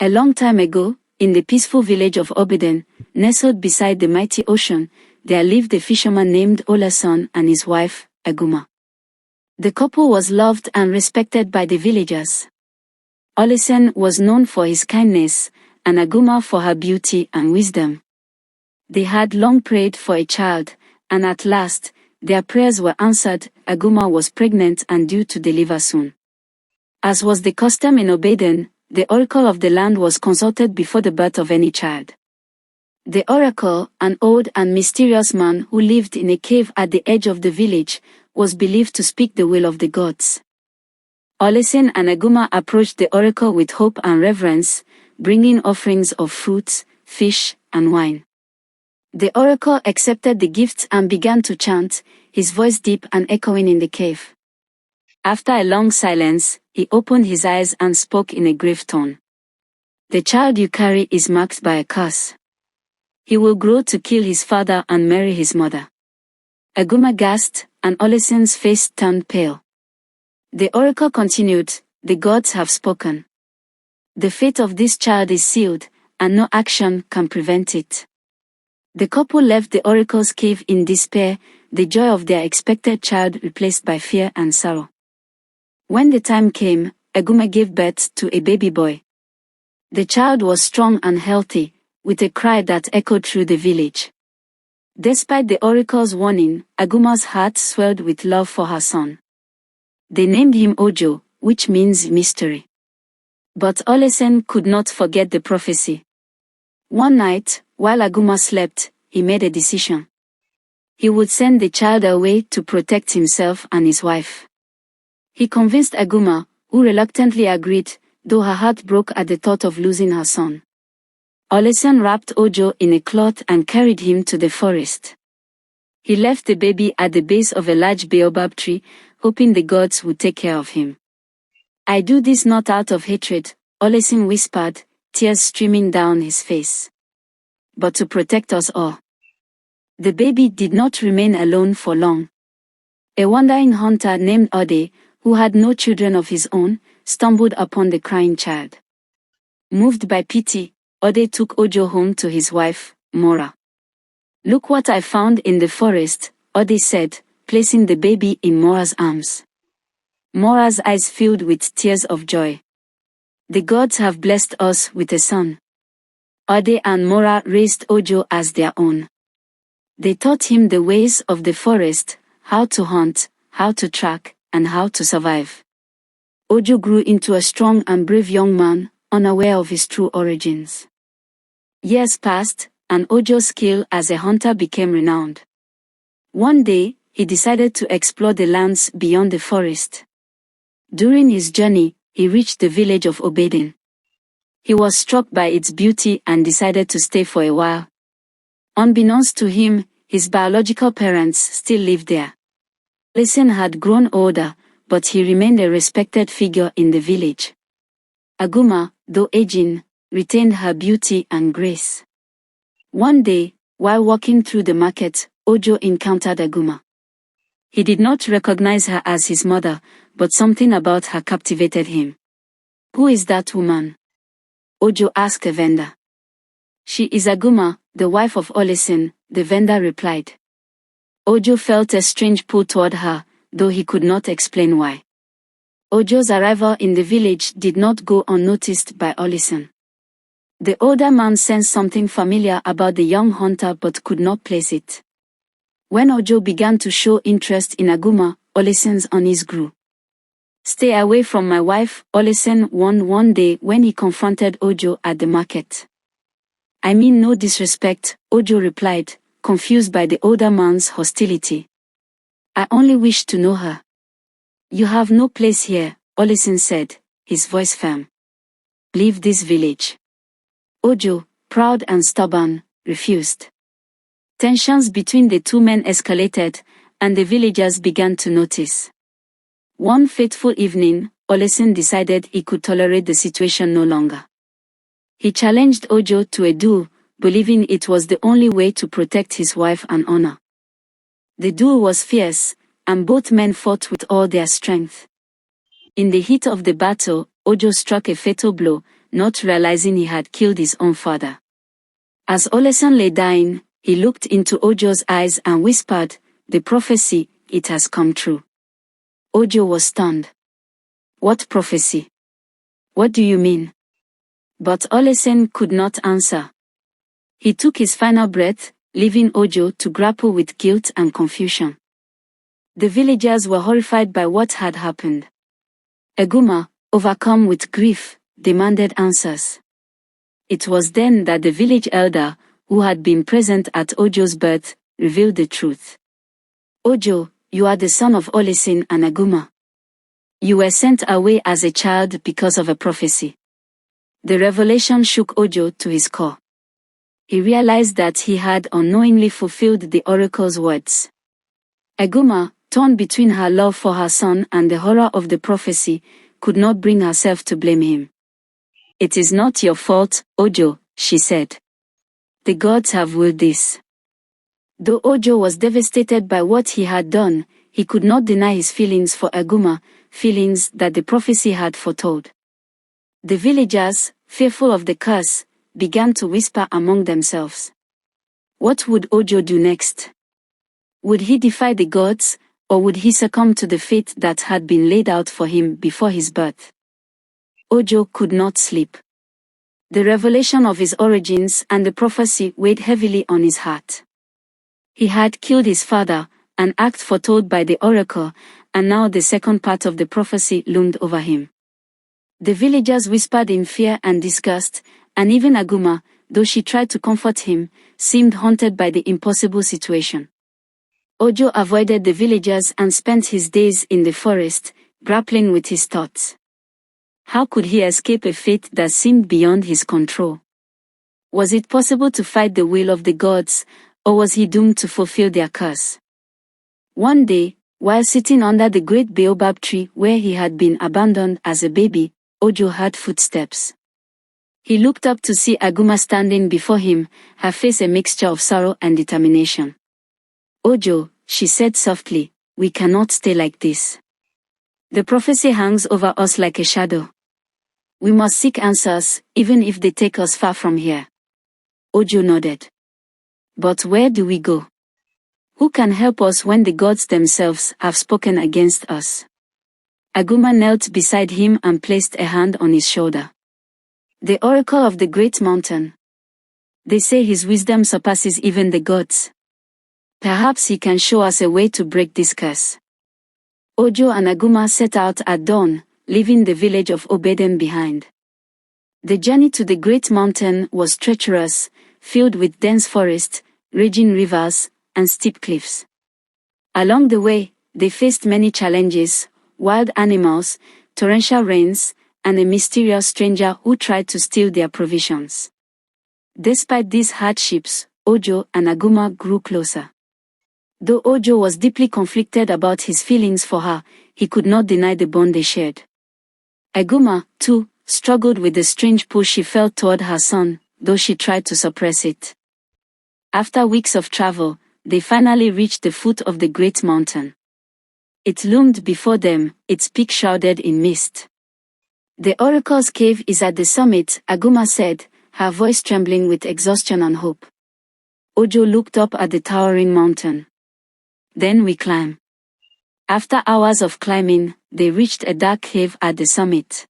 A long time ago, in the peaceful village of Obeden, nestled beside the mighty ocean, there lived a fisherman named Olason and his wife, Aguma. The couple was loved and respected by the villagers. Olason was known for his kindness, and Aguma for her beauty and wisdom. They had long prayed for a child, and at last, their prayers were answered. Aguma was pregnant and due to deliver soon. As was the custom in Obeden, the oracle of the land was consulted before the birth of any child. The oracle, an old and mysterious man who lived in a cave at the edge of the village, was believed to speak the will of the gods. Olason and Aguma approached the oracle with hope and reverence, bringing offerings of fruits, fish, and wine. The oracle accepted the gifts and began to chant, his voice deep and echoing in the cave. After a long silence, he opened his eyes and spoke in a grave tone. "The child you carry is marked by a curse. He will grow to kill his father and marry his mother." Aguma gasped, and Olason's face turned pale. The oracle continued, "The gods have spoken. The fate of this child is sealed, and no action can prevent it." The couple left the oracle's cave in despair, the joy of their expected child replaced by fear and sorrow. When the time came, Aguma gave birth to a baby boy. The child was strong and healthy, with a cry that echoed through the village. Despite the oracle's warning, Aguma's heart swelled with love for her son. They named him Ojo, which means mystery. But Olason could not forget the prophecy. One night, while Aguma slept, he made a decision. He would send the child away to protect himself and his wife. He convinced Aguma, who reluctantly agreed, though her heart broke at the thought of losing her son. Olason wrapped Ojo in a cloth and carried him to the forest. He left the baby at the base of a large baobab tree, hoping the gods would take care of him. "I do this not out of hatred," Olason whispered, tears streaming down his face, "but to protect us all." The baby did not remain alone for long. A wandering hunter named Ode, who had no children of his own, stumbled upon the crying child. Moved by pity, Ode took Ojo home to his wife, Mora. "Look what I found in the forest," Ode said, placing the baby in Mora's arms. Mora's eyes filled with tears of joy. "The gods have blessed us with a son." Ode and Mora raised Ojo as their own. They taught him the ways of the forest, how to hunt, how to track, and how to survive. Ojo grew into a strong and brave young man, unaware of his true origins. Years passed, and Ojo's skill as a hunter became renowned. One day, he decided to explore the lands beyond the forest. During his journey, he reached the village of Obeden. He was struck by its beauty and decided to stay for a while. Unbeknownst to him, his biological parents still lived there. Olason had grown older, but he remained a respected figure in the village. Aguma, though aging, retained her beauty and grace. One day, while walking through the market, Ojo encountered Aguma. He did not recognize her as his mother, but something about her captivated him. "Who is that woman?" Ojo asked a vendor. "She is Aguma, the wife of Olason," the vendor replied. Ojo felt a strange pull toward her, though he could not explain why. Ojo's arrival in the village did not go unnoticed by Olason. The older man sensed something familiar about the young hunter but could not place it. When Ojo began to show interest in Aguma, Olason's unease grew. "Stay away from my wife," Olason warned one day when he confronted Ojo at the market. "I mean no disrespect," Ojo replied, confused by the older man's hostility. "I only wish to know her." "You have no place here," Olason said, his voice firm. "Leave this village." Ojo, proud and stubborn, refused. Tensions between the two men escalated, and the villagers began to notice. One fateful evening, Olason decided he could tolerate the situation no longer. He challenged Ojo to a duel, believing it was the only way to protect his wife and honor. The duel was fierce, and both men fought with all their strength. In the heat of the battle, Ojo struck a fatal blow, not realizing he had killed his own father. As Oleson lay dying, he looked into Ojo's eyes and whispered, "The prophecy, it has come true." Ojo was stunned. "What prophecy? What do you mean?" But Oleson could not answer. He took his final breath, leaving Ojo to grapple with guilt and confusion. The villagers were horrified by what had happened. Eguma, overcome with grief, demanded answers. It was then that the village elder, who had been present at Ojo's birth, revealed the truth. "Ojo, you are the son of Oleson and Eguma. You were sent away as a child because of a prophecy." The revelation shook Ojo to his core. He realized that he had unknowingly fulfilled the oracle's words. Eguma, torn between her love for her son and the horror of the prophecy, could not bring herself to blame him. "It is not your fault, Ojo," she said. "The gods have willed this." Though Ojo was devastated by what he had done, he could not deny his feelings for Eguma, feelings that the prophecy had foretold. The villagers, fearful of the curse, began to whisper among themselves. What would Ojo do next? Would he defy the gods, or would he succumb to the fate that had been laid out for him before his birth? Ojo could not sleep. The revelation of his origins and the prophecy weighed heavily on his heart. He had killed his father, an act foretold by the oracle, and now the second part of the prophecy loomed over him. The villagers whispered in fear and disgust, and even Eguma, though she tried to comfort him, seemed haunted by the impossible situation. Ojo avoided the villagers and spent his days in the forest, grappling with his thoughts. How could he escape a fate that seemed beyond his control? Was it possible to fight the will of the gods, or was he doomed to fulfill their curse? One day, while sitting under the great baobab tree where he had been abandoned as a baby, Ojo heard footsteps. He looked up to see Eguma standing before him, her face a mixture of sorrow and determination. "Ojo," she said softly, "we cannot stay like this. The prophecy hangs over us like a shadow. We must seek answers, even if they take us far from here." Ojo nodded. "But where do we go? Who can help us when the gods themselves have spoken against us?" Eguma knelt beside him and placed a hand on his shoulder. "The oracle of the great mountain. They say his wisdom surpasses even the gods. Perhaps he can show us a way to break this curse." Ojo and Eguma set out at dawn, leaving the village of Obeden behind. The journey to the great mountain was treacherous, filled with dense forest, raging rivers, and steep cliffs. Along the way, they faced many challenges: wild animals, torrential rains, and a mysterious stranger who tried to steal their provisions. Despite these hardships, Ojo and Eguma grew closer. Though Ojo was deeply conflicted about his feelings for her, he could not deny the bond they shared. Eguma, too, struggled with the strange pull she felt toward her son, though she tried to suppress it. After weeks of travel, they finally reached the foot of the great mountain. It loomed before them, its peak shrouded in mist. "The oracle's cave is at the summit," Eguma said, her voice trembling with exhaustion and hope. Ojo looked up at the towering mountain. "Then we climb." After hours of climbing, they reached a dark cave at the summit.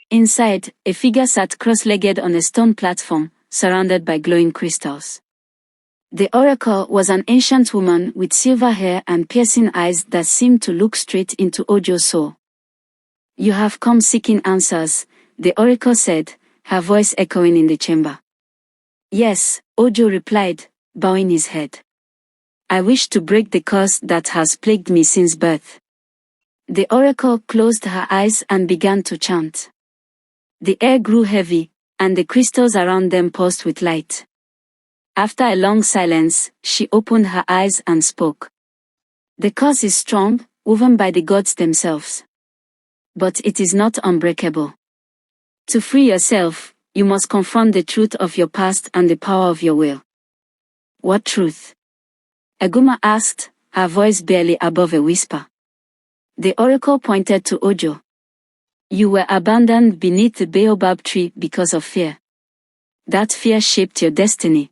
Inside, a figure sat cross-legged on a stone platform, surrounded by glowing crystals. The oracle was an ancient woman with silver hair and piercing eyes that seemed to look straight into Ojo's soul. "You have come seeking answers," the oracle said, her voice echoing in the chamber. "Yes," Ojo replied, bowing his head. "I wish to break the curse that has plagued me since birth." The oracle closed her eyes and began to chant. The air grew heavy, and the crystals around them pulsed with light. After a long silence, she opened her eyes and spoke. "The curse is strong, woven by the gods themselves. But it is not unbreakable. To free yourself, you must confront the truth of your past and the power of your will." "What truth?" Eguma asked, her voice barely above a whisper. The oracle pointed to Ojo. You were abandoned beneath the baobab tree because of fear. That fear shaped your destiny.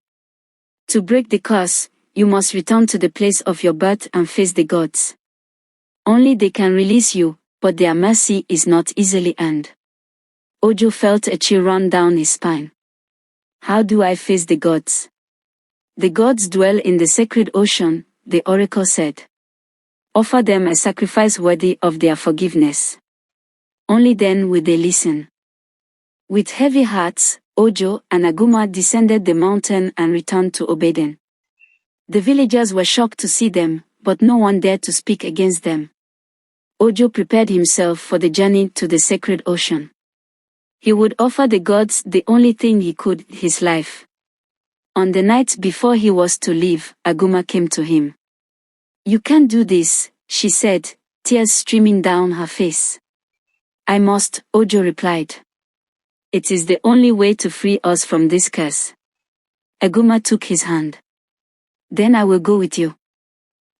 To break the curse, you must return to the place of your birth and face the gods. Only they can release you, but their mercy is not easily earned. Ojo felt a chill run down his spine. How do I face the gods? The gods dwell in the sacred ocean, the oracle said. Offer them a sacrifice worthy of their forgiveness. Only then will they listen. With heavy hearts, Ojo and Aguma descended the mountain and returned to Obaden. The villagers were shocked to see them, but no one dared to speak against them. Ojo prepared himself for the journey to the sacred ocean. He would offer the gods the only thing he could, his life. On the night before he was to leave, Aguma came to him. You can't do this, she said, tears streaming down her face. I must, Ojo replied. It is the only way to free us from this curse. Aguma took his hand. Then I will go with you.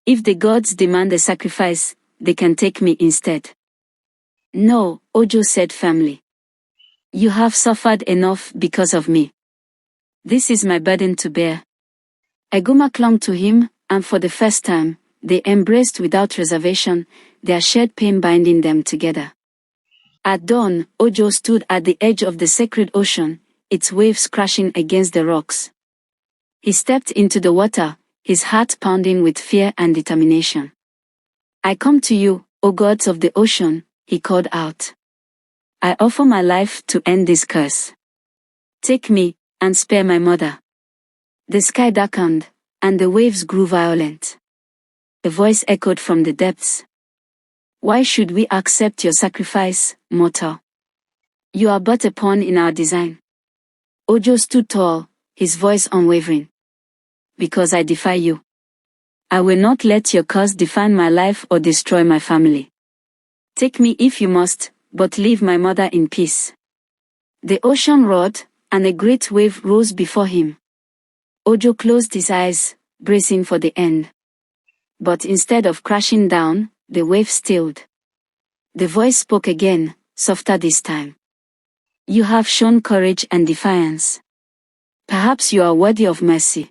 If the gods demand a sacrifice, they can take me instead. No, Ojo said firmly. You have suffered enough because of me. This is my burden to bear. Aguma clung to him, and for the first time, they embraced without reservation, their shared pain binding them together. At dawn, Ojo stood at the edge of the sacred ocean, its waves crashing against the rocks. He stepped into the water, his heart pounding with fear and determination. I come to you, O gods of the ocean, he called out. I offer my life to end this curse. Take me, and spare my mother. The sky darkened, and the waves grew violent. A voice echoed from the depths. Why should we accept your sacrifice, mortal? You are but a pawn in our design. Ojo stood tall, his voice unwavering. Because I defy you. I will not let your curse define my life or destroy my family. Take me if you must, but leave my mother in peace. The ocean roared, and a great wave rose before him. Ojo closed his eyes, bracing for the end. But instead of crashing down, the wave stilled. The voice spoke again, softer this time. You have shown courage and defiance. Perhaps you are worthy of mercy.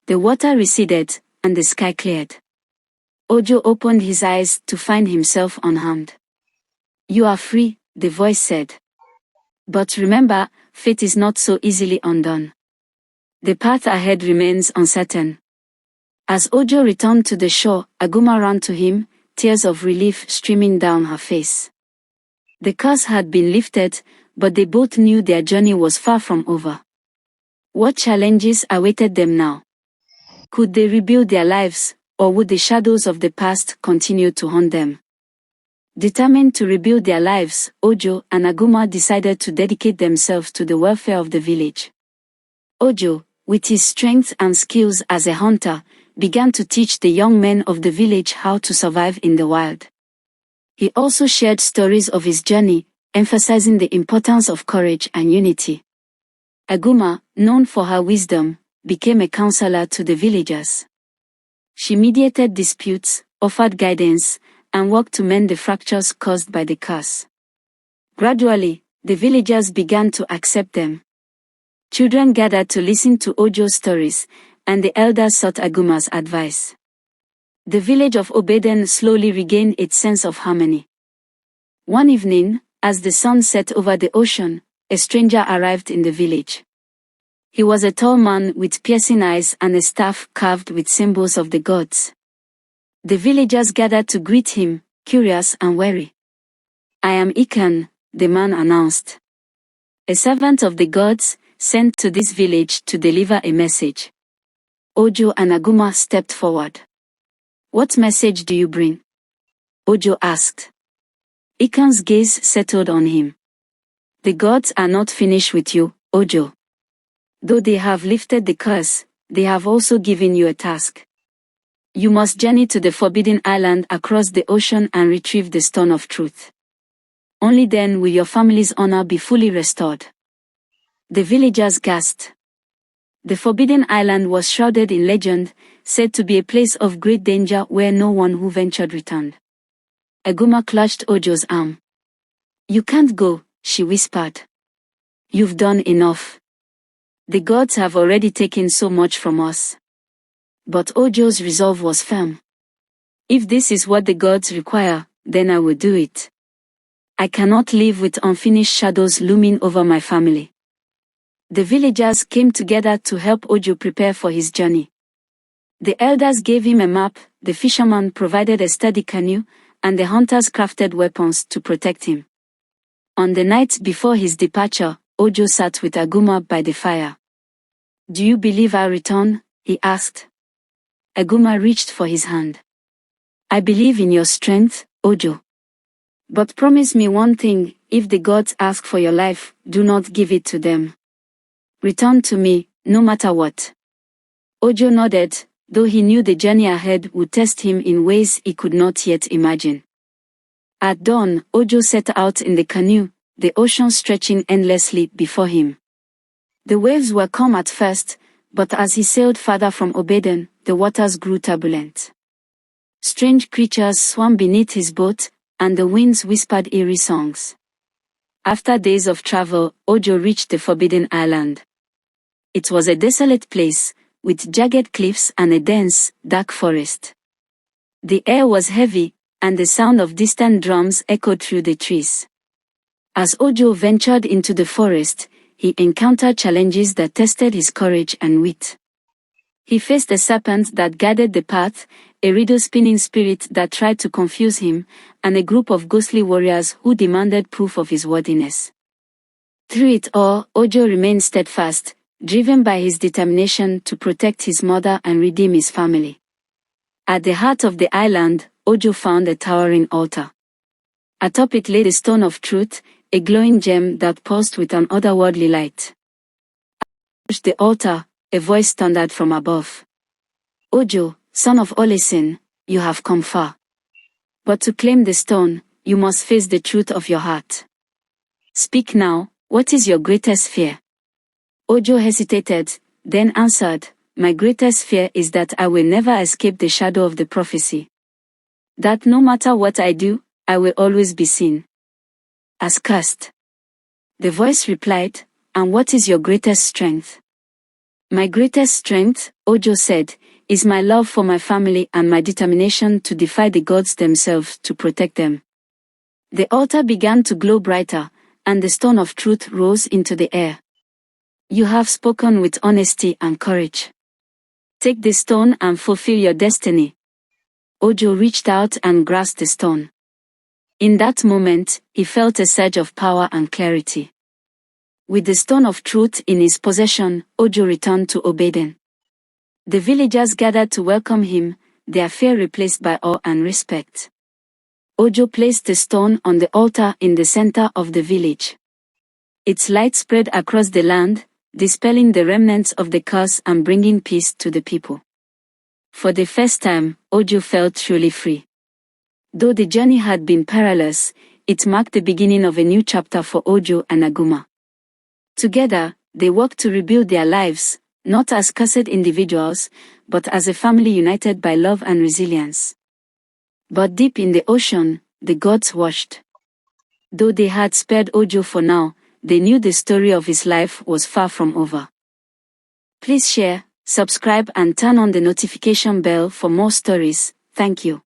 The water receded, and the sky cleared. Ojo opened his eyes to find himself unharmed. You are free, the voice said. But remember, fate is not so easily undone. The path ahead remains uncertain. As Ojo returned to the shore, Aguma ran to him, tears of relief streaming down her face. The curse had been lifted, but they both knew their journey was far from over. What challenges awaited them now? Could they rebuild their lives, or would the shadows of the past continue to haunt them? Determined to rebuild their lives, Ojo and Aguma decided to dedicate themselves to the welfare of the village. Ojo, with his strength and skills as a hunter, began to teach the young men of the village how to survive in the wild. He also shared stories of his journey, emphasizing the importance of courage and unity. Aguma, known for her wisdom, became a counselor to the villagers. She mediated disputes, offered guidance, and worked to mend the fractures caused by the curse. Gradually, the villagers began to accept them. Children gathered to listen to Ojo's stories, and the elders sought Aguma's advice. The village of Obaden slowly regained its sense of harmony. One evening, as the sun set over the ocean, a stranger arrived in the village. He was a tall man with piercing eyes and a staff carved with symbols of the gods. The villagers gathered to greet him, curious and wary. I am Ikan, the man announced. A servant of the gods, sent to this village to deliver a message. Ojo and Aguma stepped forward. What message do you bring? Ojo asked. Ikan's gaze settled on him. The gods are not finished with you, Ojo. Though they have lifted the curse, they have also given you a task. You must journey to the Forbidden Island across the ocean and retrieve the Stone of Truth. Only then will your family's honor be fully restored. The villagers gasped. The Forbidden Island was shrouded in legend, said to be a place of great danger where no one who ventured returned. Aguma clutched Ojo's arm. You can't go, she whispered. You've done enough. The gods have already taken so much from us. But Ojo's resolve was firm. If this is what the gods require, then I will do it. I cannot live with unfinished shadows looming over my family. The villagers came together to help Ojo prepare for his journey. The elders gave him a map, the fisherman provided a sturdy canoe, and the hunters crafted weapons to protect him. On the night before his departure, Ojo sat with Aguma by the fire. Do you believe I'll return? He asked. Aguma reached for his hand. I believe in your strength, Ojo. But promise me one thing, if the gods ask for your life, do not give it to them. Return to me, no matter what. Ojo nodded, though he knew the journey ahead would test him in ways he could not yet imagine. At dawn, Ojo set out in the canoe, the ocean stretching endlessly before him. The waves were calm at first, but as he sailed farther from Obeiden, the waters grew turbulent. Strange creatures swam beneath his boat, and the winds whispered eerie songs. After days of travel, Ojo reached the Forbidden Island. It was a desolate place, with jagged cliffs and a dense, dark forest. The air was heavy, and the sound of distant drums echoed through the trees. As Ojo ventured into the forest, he encountered challenges that tested his courage and wit. He faced a serpent that guided the path, a riddle-spinning spirit that tried to confuse him, and a group of ghostly warriors who demanded proof of his worthiness. Through it all, Ojo remained steadfast, driven by his determination to protect his mother and redeem his family. At the heart of the island, Ojo found a towering altar. Atop it lay the Stone of Truth, a glowing gem that pulsed with an otherworldly light. At the altar, a voice thundered from above. Ojo, son of Olesin, you have come far. But to claim the stone, you must face the truth of your heart. Speak now, what is your greatest fear? Ojo hesitated, then answered, my greatest fear is that I will never escape the shadow of the prophecy. That no matter what I do, I will always be seen as cursed. The voice replied, and what is your greatest strength? My greatest strength, Ojo said, is my love for my family and my determination to defy the gods themselves to protect them. The altar began to glow brighter, and the Stone of Truth rose into the air. You have spoken with honesty and courage. Take the stone and fulfill your destiny. Ojo reached out and grasped the stone. In that moment, he felt a surge of power and clarity. With the Stone of Truth in his possession, Ojo returned to Obeiden. The villagers gathered to welcome him, their fear replaced by awe and respect. Ojo placed the stone on the altar in the center of the village. Its light spread across the land, dispelling the remnants of the curse and bringing peace to the people. For the first time, Ojo felt truly free. Though the journey had been perilous, it marked the beginning of a new chapter for Ojo and Aguma. Together, they worked to rebuild their lives, not as cursed individuals, but as a family united by love and resilience. But deep in the ocean, the gods watched. Though they had spared Ojo for now, they knew the story of his life was far from over. Please share, subscribe and turn on the notification bell for more stories. Thank you.